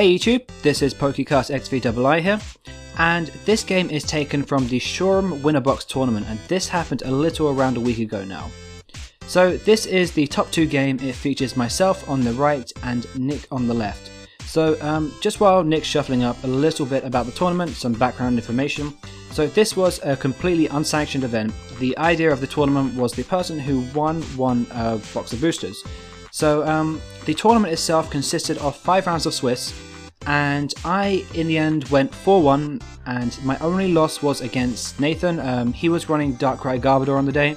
Hey YouTube, this is PokéCastXVll here, and this game is taken from the Shoreham Winner Box tournament, and this happened a little around a week ago now. So this is the top 2 game. It features myself on the right and Nick on the left. So just while Nick's shuffling up, a little bit about the tournament, some background information. So this was a completely unsanctioned event. The idea of the tournament was the person who won a box of boosters. So the tournament itself consisted of 5 rounds of Swiss, and I in the end went 4-1, and my only loss was against Nathan. He was running Darkrai Garbodor on the day,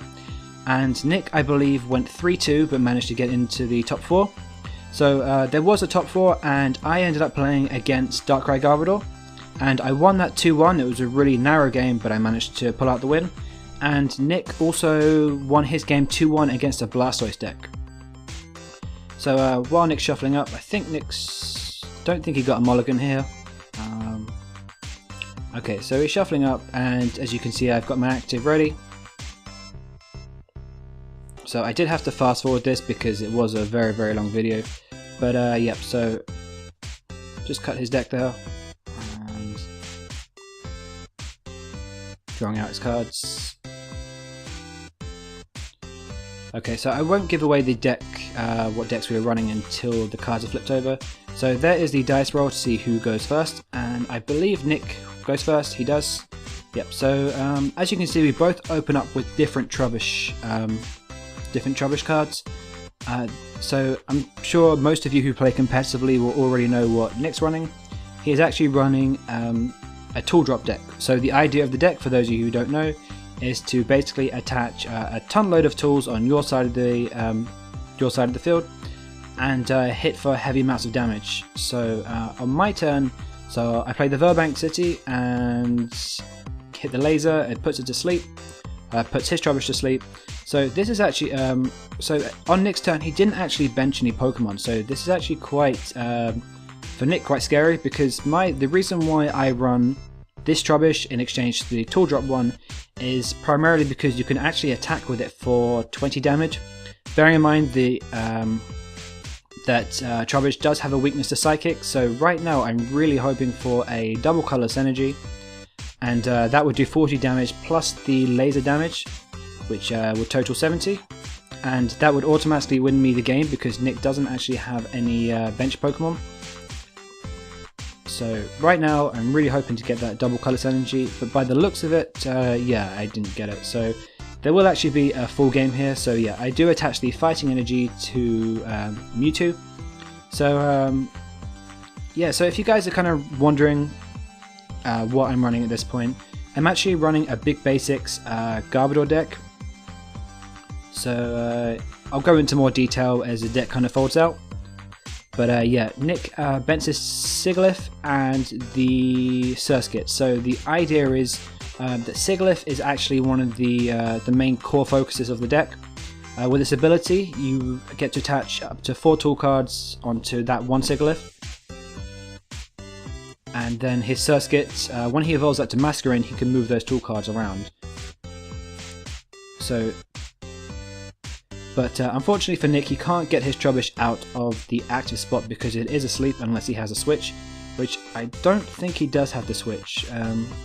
and Nick, I believe, went 3-2 but managed to get into the top 4. So there was a top 4, and I ended up playing against Darkrai Garbodor, and I won that 2-1. It was a really narrow game, but I managed to pull out the win. And Nick also won his game 2-1 against a Blastoise deck. So while Nick's shuffling up, I think don't think he got a mulligan here. Okay, so he's shuffling up, and as you can see, I've got my active ready. So I did have to fast forward this because it was a very long video. But yep, so just cut his deck there, and drawing out his cards. Okay, so I won't give away the deck, what decks we were running until the cards are flipped over. So there is the dice roll to see who goes first, and I believe Nick goes first. He does. Yep. So as you can see, we both open up with different Trubbish cards. So I'm sure most of you who play competitively will already know what Nick's running. He is actually running a tool drop deck. So the idea of the deck, for those of you who don't know, is to basically attach a ton load of tools on your side of the field and hit for heavy amounts of damage. So on my turn, so I play the Verbank City and hit the laser. It puts it to sleep, puts his Trubbish to sleep. So this is actually so on Nick's turn, he didn't actually bench any Pokemon. So this is actually quite for Nick quite scary, because the reason why I run this Trubbish in exchange to the tool drop one is primarily because you can actually attack with it for 20 damage. Bearing in mind that Trubbish does have a weakness to Psychic, so right now I'm really hoping for a double Colorless Energy, and that would do 40 damage plus the laser damage, which would total 70, and that would automatically win me the game because Nick doesn't actually have any bench Pokemon. So right now I'm really hoping to get that double Colorless Energy, but by the looks of it, yeah, I didn't get it. So there will actually be a full game here. So yeah, I do attach the Fighting Energy to Mewtwo. So yeah, so if you guys are kind of wondering what I'm running at this point, I'm actually running a Big Basics Garbodor deck. So I'll go into more detail as the deck kind of folds out. But yeah, Nick bents his Sigilyph and the Surskit. So the idea is that Sigilyph is actually one of the main core focuses of the deck. With this ability, you get to attach up to 4 tool cards onto that one Sigilyph. And then his Surskit, when he evolves that to Masquerain, he can move those tool cards around. So, but unfortunately for Nick, he can't get his Trubbish out of the active spot because it is asleep unless he has a switch, which I don't think he does have the switch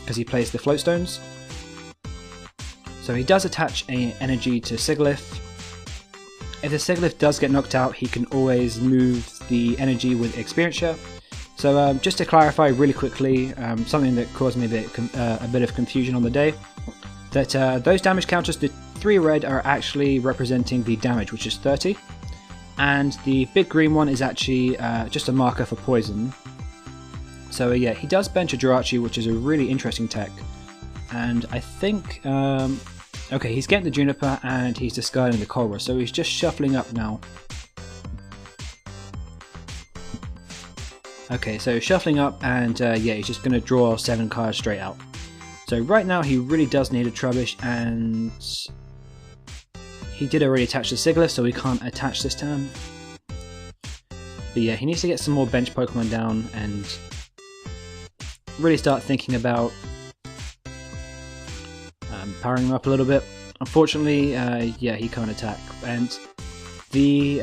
because he plays the Float Stones. So he does attach an energy to Sigilyph. If the Sigilyph does get knocked out, he can always move the energy with Experience Share. So just to clarify really quickly, something that caused me a bit of confusion on the day, that those damage counters, the 3 red, are actually representing the damage, which is 30, and the big green one is actually just a marker for poison. So yeah, he does bench a Jirachi, which is a really interesting tech, and I think, okay, he's getting the Juniper and he's discarding the Cobra, so he's just shuffling up now. Okay, so shuffling up, and yeah, he's just going to draw 7 cards straight out. So right now he really does need a Trubbish, and he did already attach the Sigilyph, so we can't attach this turn. But yeah, he needs to get some more bench Pokemon down and really start thinking about powering him up a little bit. Unfortunately, yeah, he can't attack. And the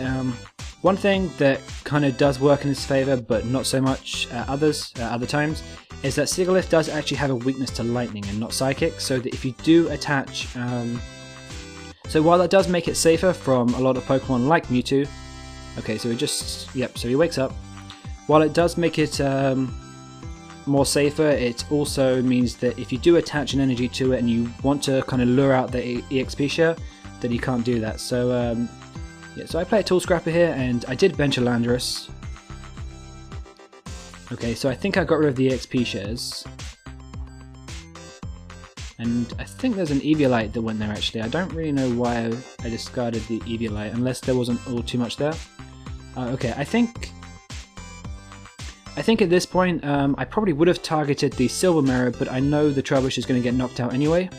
One thing that kind of does work in his favour, but not so much at other times, is that Sigilyph does actually have a weakness to lightning and not psychic, so that if you do attach... so while that does make it safer from a lot of Pokemon like Mewtwo, okay, so so he wakes up. While it does make it more safer, it also means that if you do attach an energy to it and you want to kind of lure out the EXP share, then you can't do that. So yeah, so I play a Tool Scrapper here, and I did bench a Landorus. Okay, so I think I got rid of the EXP shares. And I think there's an Eviolite that went there actually. I don't really know why I discarded the Eviolite, unless there wasn't all too much there. Okay, I think at this point I probably would have targeted the Silver Mirror, but I know the Trubbish is going to get knocked out anyway.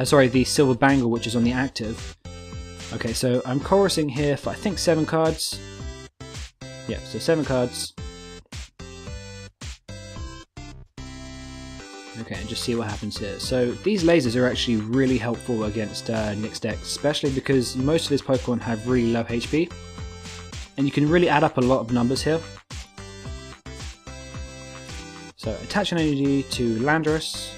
Sorry, the Silver Bangle, which is on the active. Okay, so I'm chorusing here for I think 7 cards. Yeah, so 7 cards. Okay, and just see what happens here. So these lasers are actually really helpful against Nick's deck, especially because most of his Pokemon have really low HP. And you can really add up a lot of numbers here. So attach an energy to Landorus.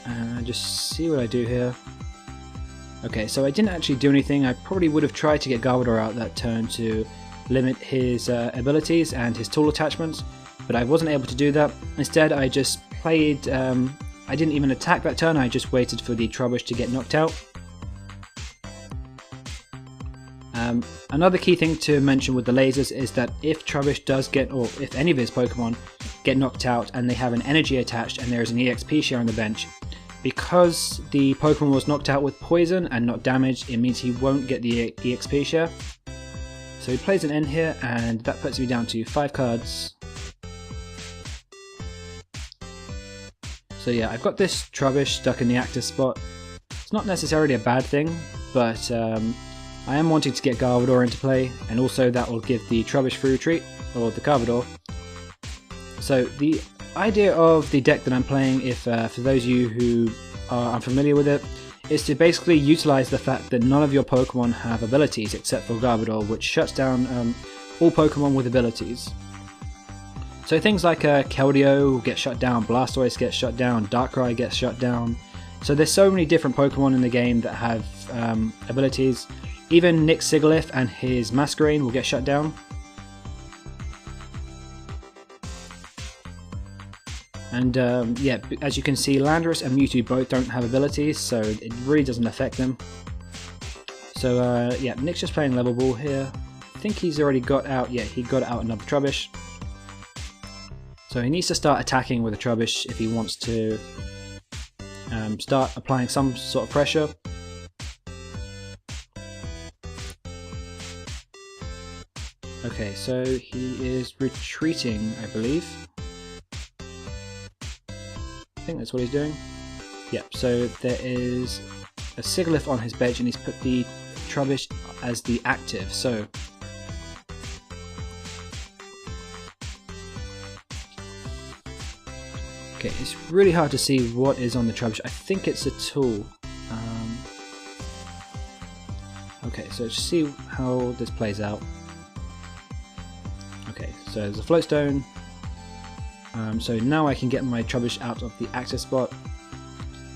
And just see what I do here. Okay, so I didn't actually do anything. I probably would have tried to get Garbodor out that turn to limit his abilities and his tool attachments, but I wasn't able to do that. Instead, I just played... I didn't even attack that turn, I just waited for the Trubbish to get knocked out. Another key thing to mention with the lasers is that if Trubbish does get, or if any of his Pokemon get knocked out and they have an energy attached and there is an EXP share on the bench, because the Pokemon was knocked out with poison and not damaged, it means he won't get the EXP share. So he plays an N here, and that puts me down to 5 cards. So yeah, I've got this Trubbish stuck in the active spot. It's not necessarily a bad thing, but I am wanting to get Garbodor into play, and also that will give the Trubbish free retreat, or the Garbodor. So the idea of the deck that I'm playing, if for those of you who are unfamiliar with it, is to basically utilize the fact that none of your Pokemon have abilities except for Garbodor, which shuts down all Pokemon with abilities. So things like Keldeo gets shut down, Blastoise gets shut down, Darkrai gets shut down. So there's so many different Pokemon in the game that have abilities. Even Nick Sigilyph and his Masquerain will get shut down. And yeah, as you can see, Landorus and Mewtwo both don't have abilities, so it really doesn't affect them. So yeah, Nick's just playing level ball here. I think he's already got out, yeah, he got out another Trubbish. So he needs to start attacking with a Trubbish if he wants to start applying some sort of pressure. Okay, so he is retreating, I believe. I think that's what he's doing. Yep, so there is a Sigilyph on his bench and he's put the Trubbish as the active, so... Okay, it's really hard to see what is on the Trubbish. I think it's a tool. Okay, so let's see how this plays out. Okay, so there's a Float Stone. So now I can get my Trubbish out of the active spot.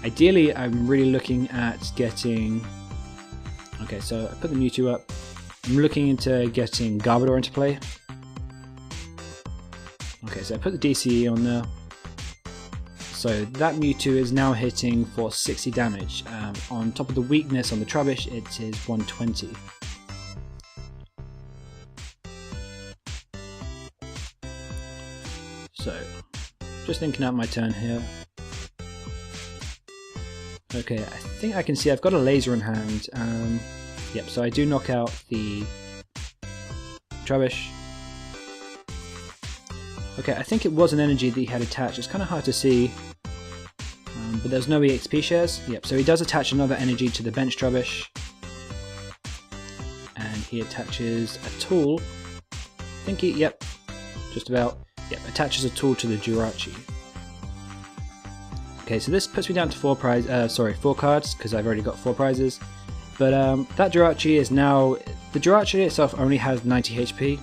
Ideally, I'm really looking at getting... Okay, so I put the Mewtwo up. I'm looking into getting Garbodor into play. Okay, so I put the DCE on there. So that Mewtwo is now hitting for 60 damage. On top of the weakness on the Trubbish, it is 120. So, just thinking out my turn here. Okay, I think I can see I've got a laser in hand. Yep, so I do knock out the Trubbish. Okay, I think it was an energy that he had attached. It's kind of hard to see, but there's no EXP shares. Yep, so he does attach another energy to the bench Trubbish. And he attaches a tool. I think he, yep, just about. Yep, attaches a tool to the Jirachi. Okay, so this puts me down to 4 cards, because I've already got 4 prizes. But that Jirachi is now... The Jirachi itself only has 90 HP,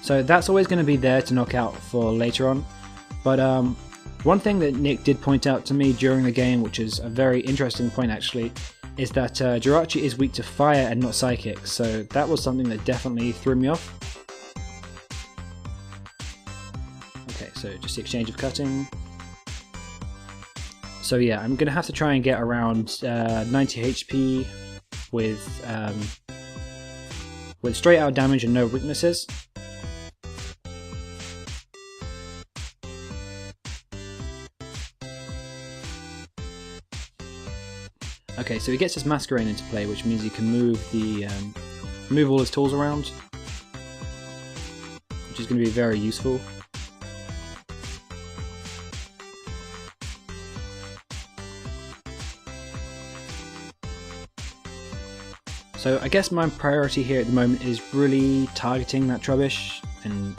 so that's always going to be there to knock out for later on. But one thing that Nick did point out to me during the game, which is a very interesting point actually, is that Jirachi is weak to fire and not psychic, so that was something that definitely threw me off. Okay, so just the exchange of cutting. So yeah, I'm going to have to try and get around 90 HP with straight out damage and no weaknesses. Okay, so he gets his Masquerain into play, which means he can move move all his tools around, which is going to be very useful. So I guess my priority here at the moment is really targeting that Trubbish and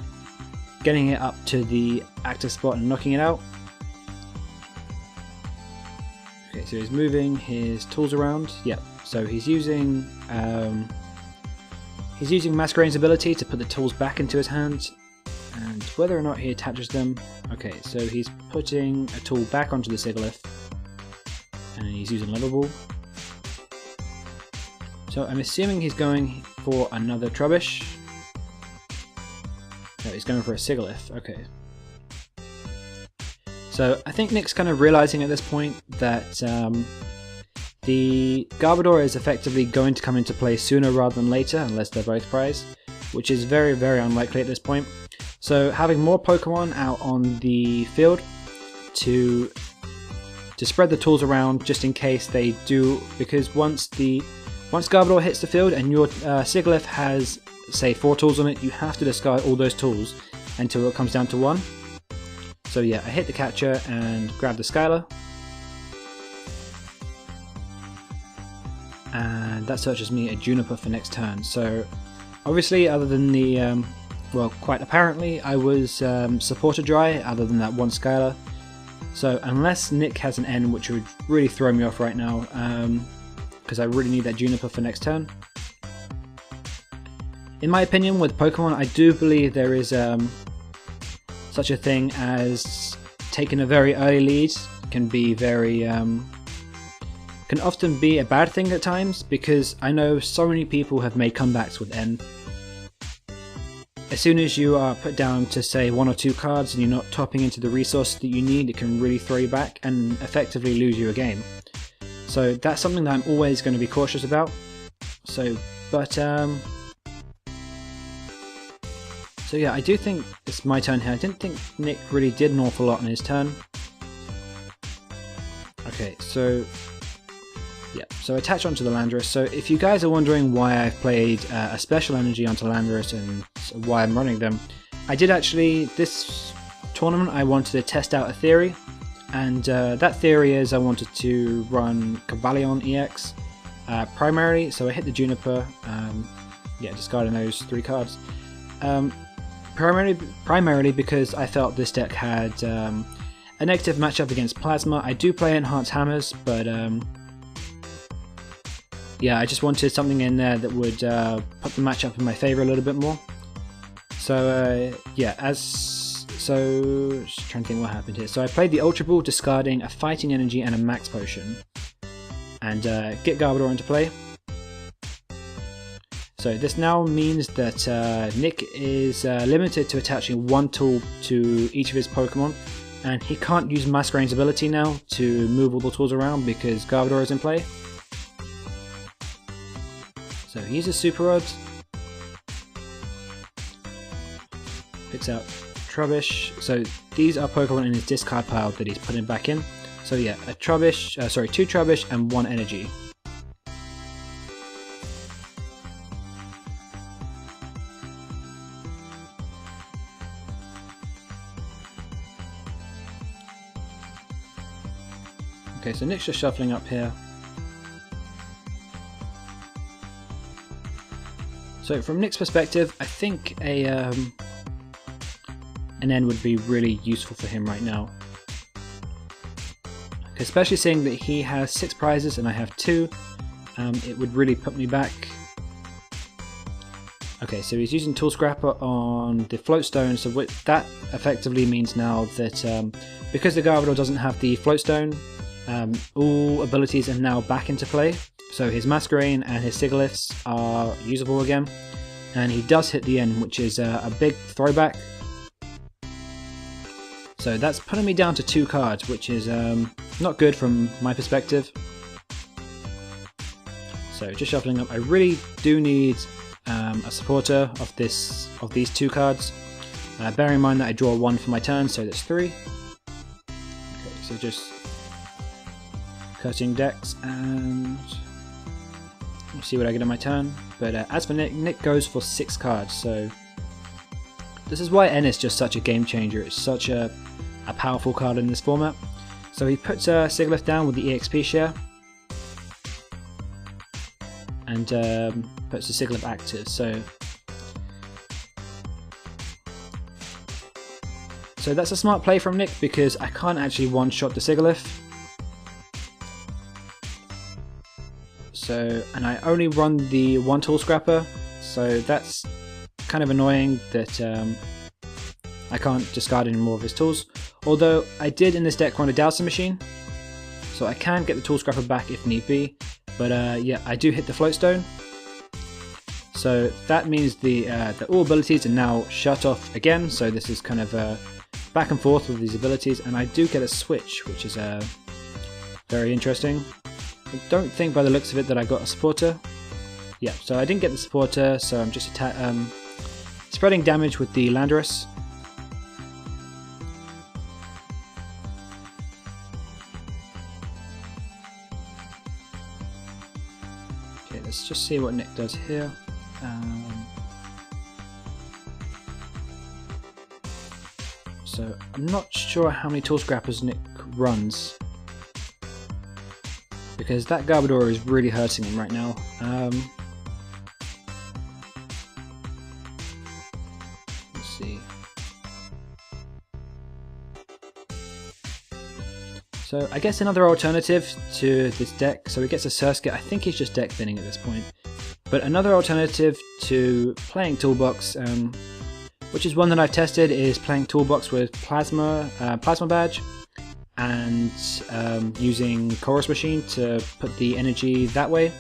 getting it up to the active spot and knocking it out. Okay, so he's moving his tools around. Yep. So he's using Masquerain's ability to put the tools back into his hand, and whether or not he attaches them. Okay, so he's putting a tool back onto the Sigilyph, and he's using Level Ball. So I'm assuming he's going for another Trubbish. No, he's going for a Sigilyph. Okay. So I think Nick's kind of realizing at this point that the Garbodor is effectively going to come into play sooner rather than later, unless they're both prized, which is very, very unlikely at this point. So having more Pokemon out on the field to spread the tools around just in case they do, because once Garbodor hits the field and your Sigilyph has, say, 4 tools on it, you have to discard all those tools until it comes down to 1. So yeah, I hit the catcher and grab the Skylar. And that searches me a Juniper for next turn. So obviously, other than the, well, quite apparently, I was supported dry other than that one Skylar. So unless Nick has an N, which would really throw me off right now, because I really need that Juniper for next turn. In my opinion, with Pokemon, I do believe there is such a thing as taking a very early lead can be very can often be a bad thing at times, because I know so many people have made comebacks with N. As soon as you are put down to say 1 or 2 cards and you're not topping into the resources that you need, it can really throw you back and effectively lose you a game. So that's something that I'm always going to be cautious about. So yeah, I do think it's my turn here. I didn't think Nick really did an awful lot on his turn. Okay, so yeah, so attach onto the Landorus. So if you guys are wondering why I've played a special energy onto Landorus and why I'm running them, I did actually, this tournament I wanted to test out a theory, and that theory is I wanted to run Cavalion EX primarily, so I hit the Juniper, yeah, discarding those 3 cards. Primarily because I felt this deck had a negative matchup against Plasma. I do play Enhanced Hammers, but yeah, I just wanted something in there that would put the matchup in my favour a little bit more. So yeah, just trying to think what happened here. So I played the Ultra Ball, discarding a Fighting Energy and a Max Potion, and get Garbodor into play. So this now means that Nick is limited to attaching 1 tool to each of his Pokemon, and he can't use Masquerain's ability now to move all the tools around because Garbodor is in play. So he uses Super Rod, picks out Trubbish. So these are Pokemon in his discard pile that he's putting back in. So yeah, a Trubbish, 2 Trubbish and 1 Energy. Okay, so Nick's just shuffling up here. So from Nick's perspective, I think an N would be really useful for him right now. Especially seeing that he has 6 prizes and I have 2. it would really put me back. Okay, so he's using Tool Scrapper on the Float Stone, so what that effectively means now that because the Garbodor doesn't have the Float Stone, all abilities are now back into play. So his Masquerain and his Sigilyphs are usable again, and he does hit the end, which is a big throwback. So that's putting me down to 2 cards, which is not good from my perspective. So just shuffling up, I really do need a supporter of these 2 cards. Bearing in mind that I draw 1 for my turn, so that's 3. Okay, so just cutting decks, and we'll see what I get on my turn. But as for Nick goes for 6 cards, so this is why N is just such a game changer. It's such a powerful card in this format. So he puts Sigilyph down with the EXP share, and puts the Sigilyph active. So that's a smart play from Nick, because I can't actually one-shot the Sigilyph. So, and I only run the 1 Tool Scrapper, so that's kind of annoying that I can't discard any more of his tools. Although I did in this deck run a Dowsing Machine, so I can get the Tool Scrapper back if need be. But yeah, I do hit the Float Stone, so that means the all abilities are now shut off again. So this is kind of back and forth with these abilities, and I do get a switch, which is very interesting. I don't think by the looks of it that I got a supporter. Yeah, so I didn't get the supporter, so I'm just spreading damage with the Landorus. Okay, let's just see what Nick does here. So I'm not sure how many Tool Scrappers Nick runs, because that Garbodor is really hurting him right now. Let's see. So I guess another alternative to this deck, so he gets a Surskit. I think he's just deck thinning at this point. But another alternative to playing Toolbox, which is one that I've tested, is playing Toolbox with Plasma Badge, and using Chorus Machine to put the energy that way,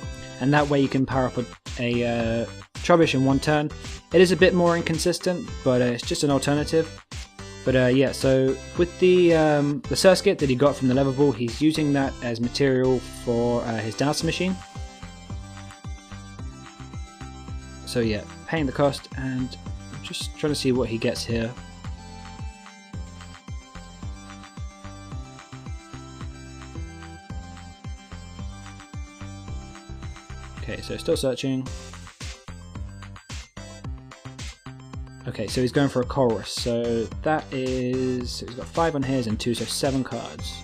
and that way you can power up a Trubbish in 1 turn. It is a bit more inconsistent, but it's just an alternative. But yeah, so with the Surskit that he got from the level ball, he's using that as material for his Dowsing Machine. So yeah, paying the cost, and I'm just trying to see what he gets here. Okay, so still searching. Okay, so he's going for a Chorus, so that is, he's got 5 on his and 2, so 7 cards.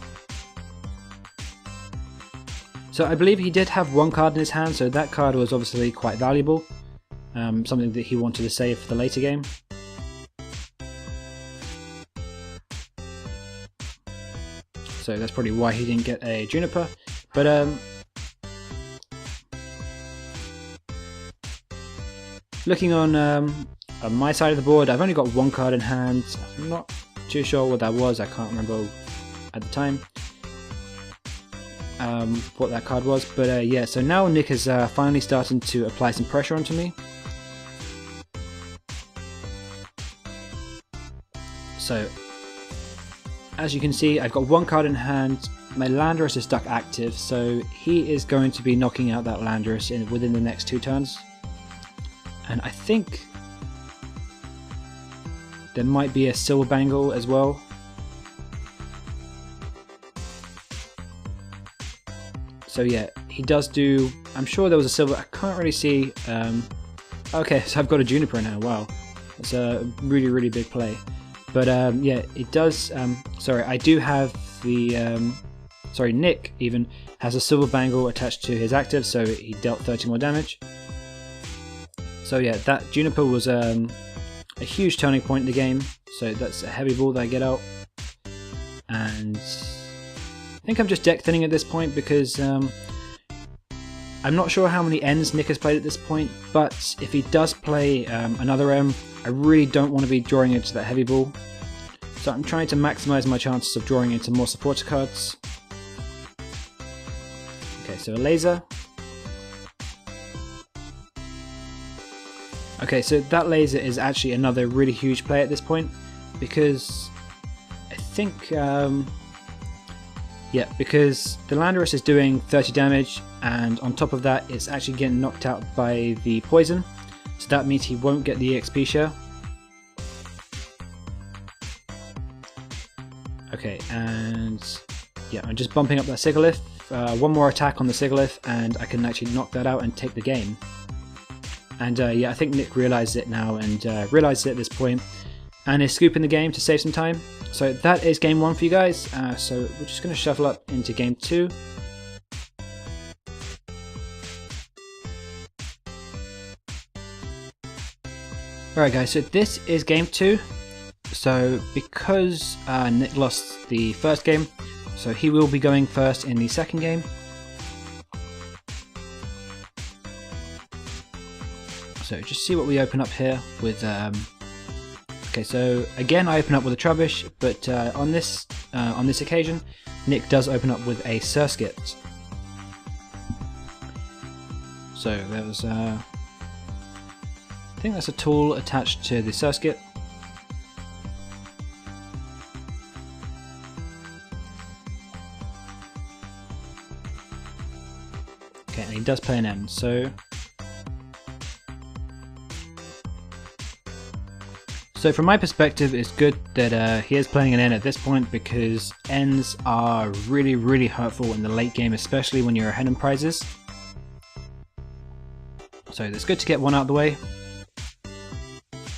So I believe he did have 1 card in his hand, so that card was obviously quite valuable. Something that he wanted to save for the later game. So that's probably why he didn't get a Juniper. But looking on my side of the board, I've only got 1 card in hand. I'm not too sure what that was. I can't remember at the time what that card was. But yeah, so now Nick is finally starting to apply some pressure onto me. So as you can see, I've got 1 card in hand. My Landorus is stuck active, so he is going to be knocking out that Landorus within the next 2 turns. And I think there might be a Silver Bangle as well. So yeah, he does do, I'm sure there was a Silver, I can't really see. Okay, so I've got a Juniper now, wow. That's a really, really big play. But yeah, it does, sorry, I do have the, sorry, Nick even has a Silver Bangle attached to his active, so he dealt 30 more damage. So yeah, that Juniper was a huge turning point in the game, so that's a heavy ball that I get out. And I think I'm just deck thinning at this point, because I'm not sure how many Ns Nick has played at this point, but if he does play another M, I really don't want to be drawing into that heavy ball. So I'm trying to maximise my chances of drawing into more supporter cards. Okay, so a laser. Okay, so that laser is actually another really huge play at this point, because I think, yeah, because the Landorus is doing 30 damage, and on top of that it's actually getting knocked out by the poison, so that means he won't get the EXP share. Okay, and yeah, I'm just bumping up that Sigilyph. One more attack on the Sigilyph and I can actually knock that out and take the game. And yeah, I think Nick realised it now and realised it at this point and is scooping the game to save some time. So that is game 1 for you guys. So we're just going to shuffle up into game 2. Alright guys, so this is game 2. So because Nick lost the first game, so he will be going first in the second game. So just see what we open up here with, okay, so again I open up with a Trubbish, but on this occasion Nick does open up with a Surskit. So there's I think that's a tool attached to the Surskit. Okay, and he does play an M, so from my perspective it's good that he is playing an N at this point, because Ns are really hurtful in the late game, especially when you're ahead in prizes. So it's good to get one out of the way.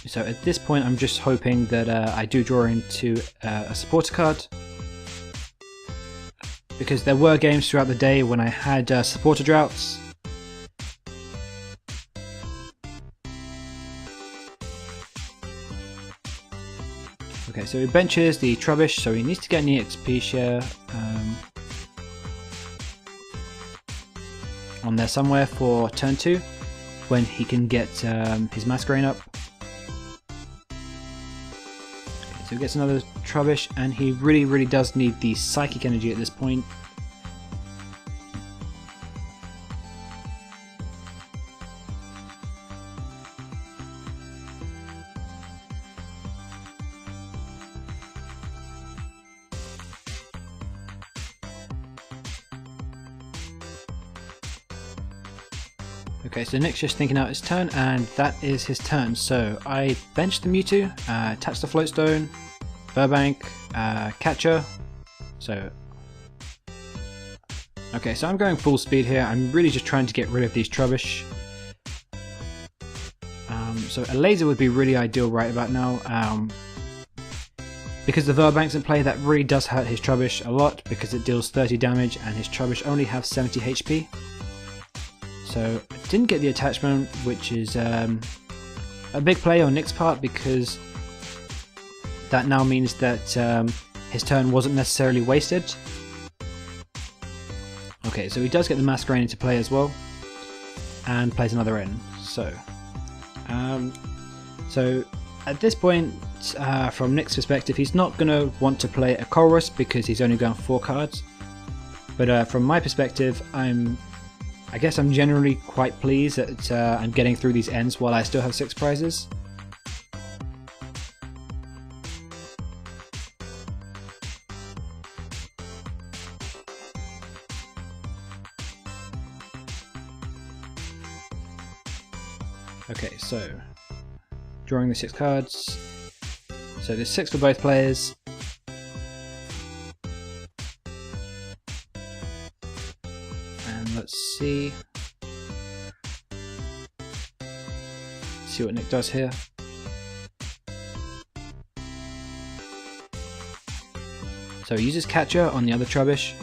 So at this point I'm just hoping that I do draw into a supporter card, because there were games throughout the day when I had supporter droughts. Okay, so he benches the Trubbish, so he needs to get an EXP share on there somewhere for turn 2, when he can get his Masquerain up. Okay, so he gets another Trubbish, and he really does need the Psychic Energy at this point. Okay, so Nick's just thinking out his turn, and that is his turn. So I bench the Mewtwo, attach the Floatstone, Burbank, Catcher. So okay, so I'm going full speed here. I'm really just trying to get rid of these Trubbish. So a laser would be really ideal right about now. Because the Verbank's in play, that really does hurt his Trubbish a lot, because it deals 30 damage and his Trubbish only have 70 HP. So I didn't get the attachment, which is a big play on Nick's part, because that now means that his turn wasn't necessarily wasted. Okay, so he does get the Masquerain into play as well, and plays another N. So at this point, from Nick's perspective, he's not going to want to play a Colress because he's only going for 4 cards. But from my perspective, I guess I'm generally quite pleased that I'm getting through these ends while I still have 6 prizes. Okay, so drawing the 6 cards. So there's 6 for both players. Let's see what Nick does here. So he uses Catcher on the other Trubbish.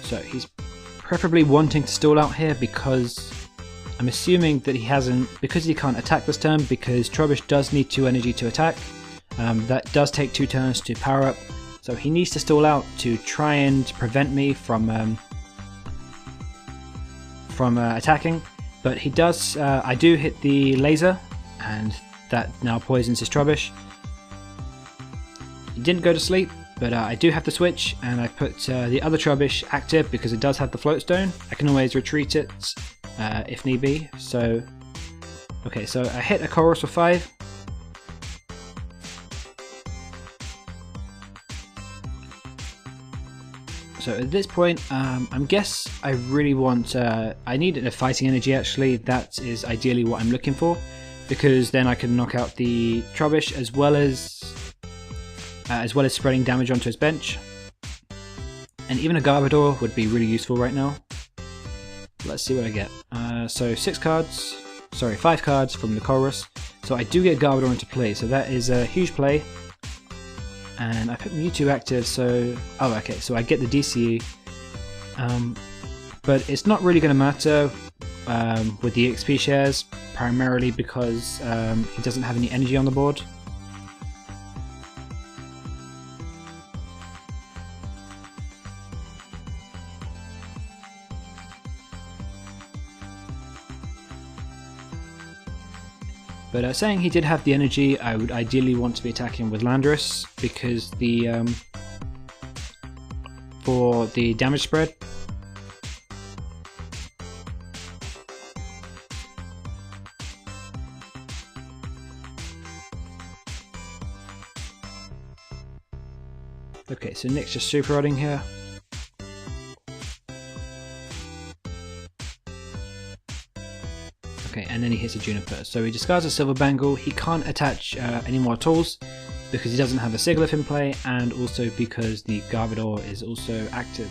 So he's preferably wanting to stall out here, because I'm assuming that because he can't attack this turn, because Trubbish does need 2 energy to attack. That does take 2 turns to power up. So he needs to stall out to try and prevent me from from attacking, but he does. I do hit the laser, and that now poisons his Trubbish. He didn't go to sleep, but I do have the switch, and I put the other Trubbish active because it does have the float stone. I can always retreat it if need be. So, okay, so I hit a Chorus for 5. So at this point, I guess I really want. I need a fighting energy. Actually, that is ideally what I'm looking for, because then I can knock out the Trubbish as well as spreading damage onto his bench. And even a Garbodor would be really useful right now. Let's see what I get. So 5 cards from the Chorus. So I do get Garbodor into play, so that is a huge play. And I put Mewtwo active, so... Oh, okay, so I get the DCE. But it's not really going to matter with the XP shares, primarily because he doesn't have any energy on the board. But saying he did have the energy, I would ideally want to be attacking with Landorus, because the for the damage spread. Okay, so Nick's just super rodding here. Okay, and then he hits a Juniper. So he discards a Silver Bangle. He can't attach any more tools because he doesn't have a Sigilyph in play, and also because the Garbodor is also active.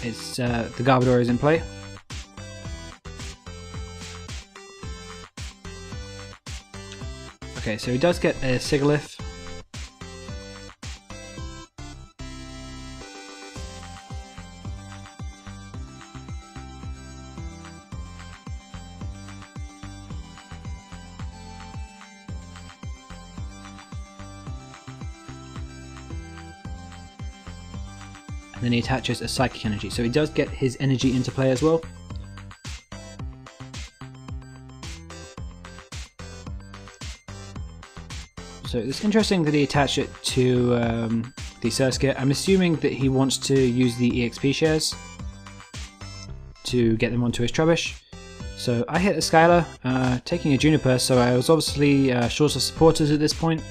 It's the Garbodor is in play. Okay, so he does get a Sigilyph. And then he attaches a Psychic Energy, so he does get his energy into play as well. So it's interesting that he attached it to the Surskit. I'm assuming that he wants to use the EXP shares to get them onto his Trubbish. So I hit a Skylar, taking a Juniper, so I was obviously short of supporters at this point.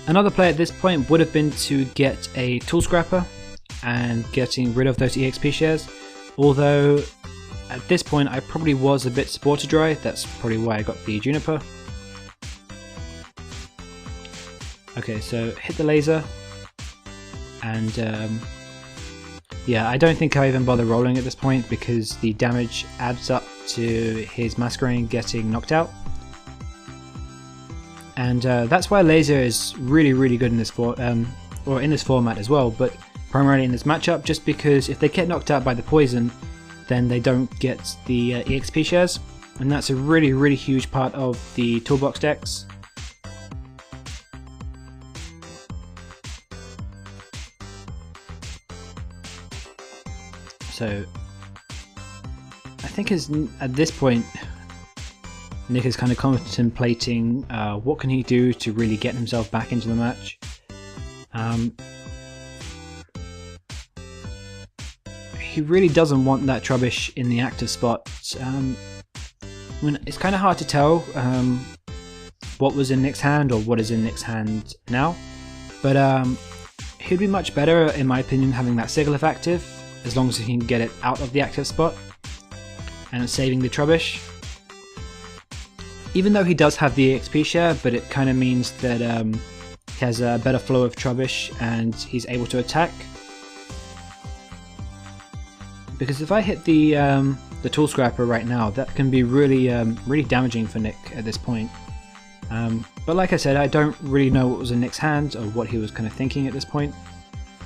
Another play at this point would have been to get a Tool Scrapper and getting rid of those EXP shares, although at this point I probably was a bit supporter dry. That's probably why I got the Juniper. Okay, so hit the laser, and yeah, I don't think I even bother rolling at this point because the damage adds up to his Masquerain getting knocked out. And that's why laser is really good in this format as well, but primarily in this matchup, just because if they get knocked out by the poison, then they don't get the EXP shares, and that's a really huge part of the Toolbox decks. So I think at this point Nick is kind of contemplating what can he do to really get himself back into the match. He really doesn't want that Trubbish in the active spot. I mean, it's kind of hard to tell what was in Nick's hand or what is in Nick's hand now, but he'd be much better, in my opinion, having that Sigilyph active, as long as he can get it out of the active spot and saving the Trubbish. Even though he does have the EXP share, but it kind of means that he has a better flow of Trubbish and he's able to attack. Because if I hit the Tool Scrapper right now, that can be really damaging for Nick at this point. But like I said, I don't really know what was in Nick's hand or what he was kind of thinking at this point.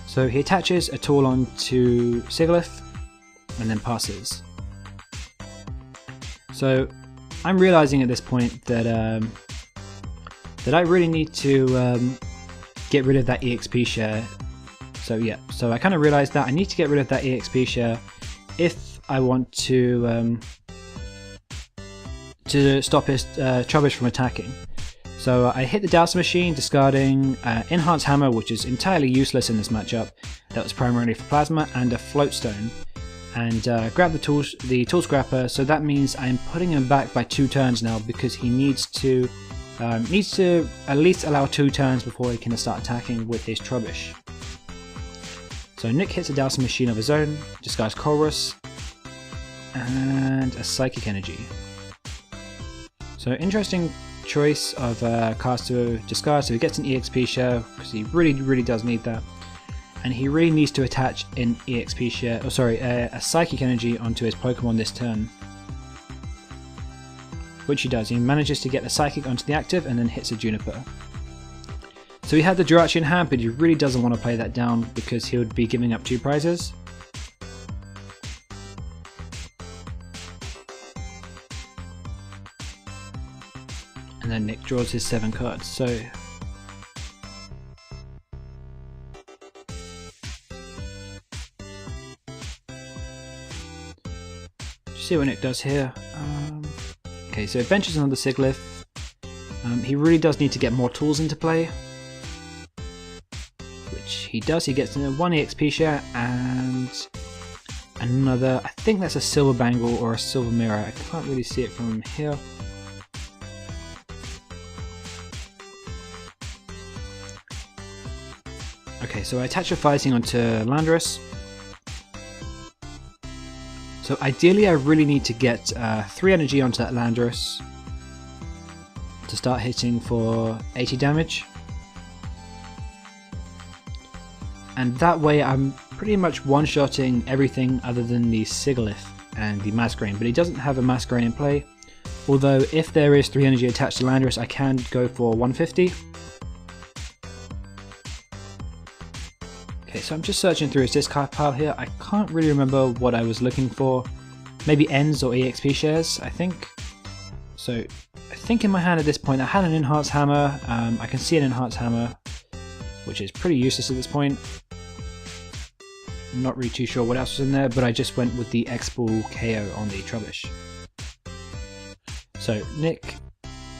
So he attaches a tool onto Sigilyph and then passes. So I'm realizing at this point that that I really need to get rid of that EXP share. So yeah, so I kind of realized that I need to get rid of that EXP share if I want to stop his Trubbish from attacking. So I hit the Dowser Machine, discarding Enhanced Hammer, which is entirely useless in this matchup. That was primarily for Plasma, and a Floatstone. And grab the Tool Scrapper, so that means I'm putting him back by 2 turns now, because he needs to at least allow 2 turns before he can start attacking with his Trubbish. So Nick hits a Dowser Machine of his own, discards Chorus, and a Psychic Energy. So interesting choice of cards to discard, so he gets an EXP share, because he really does need that. And he really needs to attach an EXP share, a Psychic Energy onto his Pokemon this turn. Which he does. He manages to get the Psychic onto the active and then hits a Juniper. So he had the Jirachi in hand, but he really doesn't want to play that down because he would be giving up 2 prizes. And then Nick draws his 7 cards. So see what Nick does here. Okay, so Adventures another Sigilyph. He really does need to get more tools into play, which he does. He gets 1 EXP share and another, I think that's a Silver Bangle or a Silver Mirror. I can't really see it from here. Okay, so I attach a Fighting onto Landorus. So ideally I really need to get 3 energy onto that Landorus to start hitting for 80 damage. And that way I'm pretty much one-shotting everything other than the Sigilyph and the Masquerain, but he doesn't have a Masquerain in play. Although if there is 3 energy attached to Landorus, I can go for 150. Okay, so I'm just searching through his discard pile here. I can't really remember what I was looking for. Maybe Ends or EXP shares, I think. So I think in my hand at this point I had an Enhanced Hammer. I can see an Enhanced Hammer, which is pretty useless at this point. I'm not really too sure what else was in there, but I just went with the X-Ball KO on the Trubbish. So Nick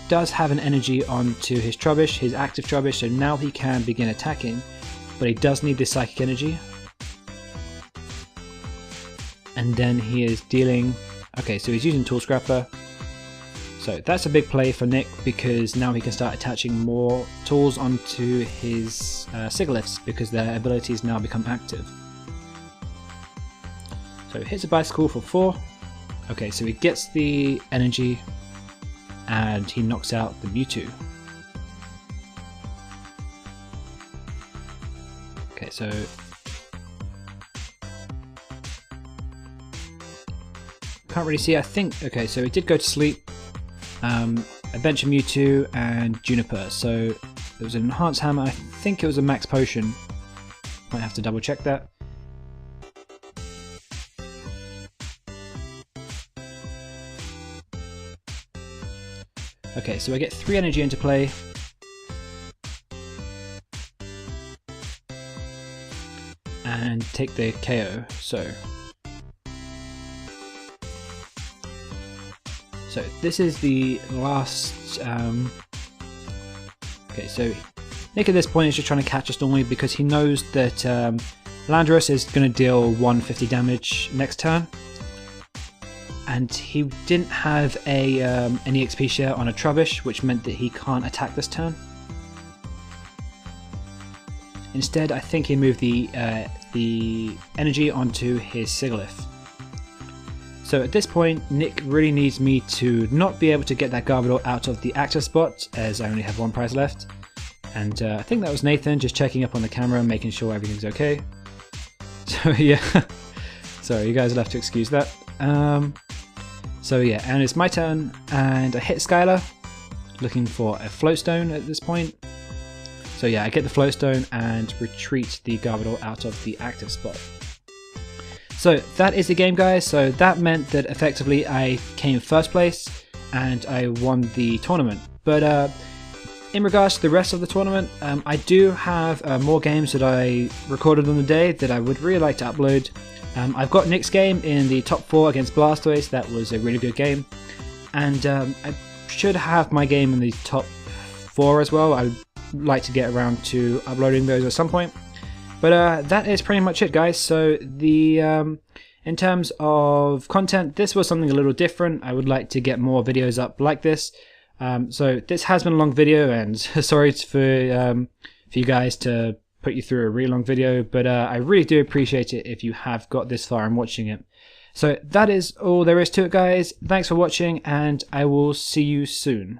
does have an energy onto his Trubbish, his active Trubbish, so now he can begin attacking. But he does need this Psychic Energy. And then he is dealing... Okay, so he's using Tool Scrapper. So that's a big play for Nick, because now he can start attaching more tools onto his Sigilyphs, because their abilities now become active. So he hits a Bicycle for 4. Okay, so he gets the energy, and he knocks out the Mewtwo. Okay, so can't really see. I think okay, so it did go to sleep. Adventure Mewtwo and Juniper. So there was an Enhanced Hammer. I think it was a Max Potion. Might have to double check that. Okay, so I get 3 energy into play. And take the KO. So this is the last. Okay, so Nick at this point is just trying to catch us normally, because he knows that Landorus is going to deal 150 damage next turn, and he didn't have a an EXP share on a Trubbish, which meant that he can't attack this turn. Instead, I think he moved the energy onto his Sigilyph. So at this point, Nick really needs me to not be able to get that Garbodor out of the active spot, as I only have 1 prize left. And I think that was Nathan just checking up on the camera, making sure everything's okay. So yeah, sorry, you guys will have to excuse that. So yeah, and it's my turn, and I hit Skylar, looking for a Floatstone at this point. So yeah, I get the Floatstone and retreat the Garbodor out of the active spot. So that is the game, guys. So that meant that effectively I came first place and I won the tournament. But In regards to the rest of the tournament, I do have more games that I recorded on the day that I would really like to upload. I've got Nick's game in the top 4 against Blastoise. That was a really good game. And I should have my game in the top 4 as well. I would like to get around to uploading those at some point. But that is pretty much it, guys. So in terms of content, this was something a little different. I would like to get more videos up like this. So this has been a long video, and sorry for you guys to put you through a really long video, but I really do appreciate it if you have got this far and watching it. So that is all there is to it, guys. Thanks for watching, and I will see you soon.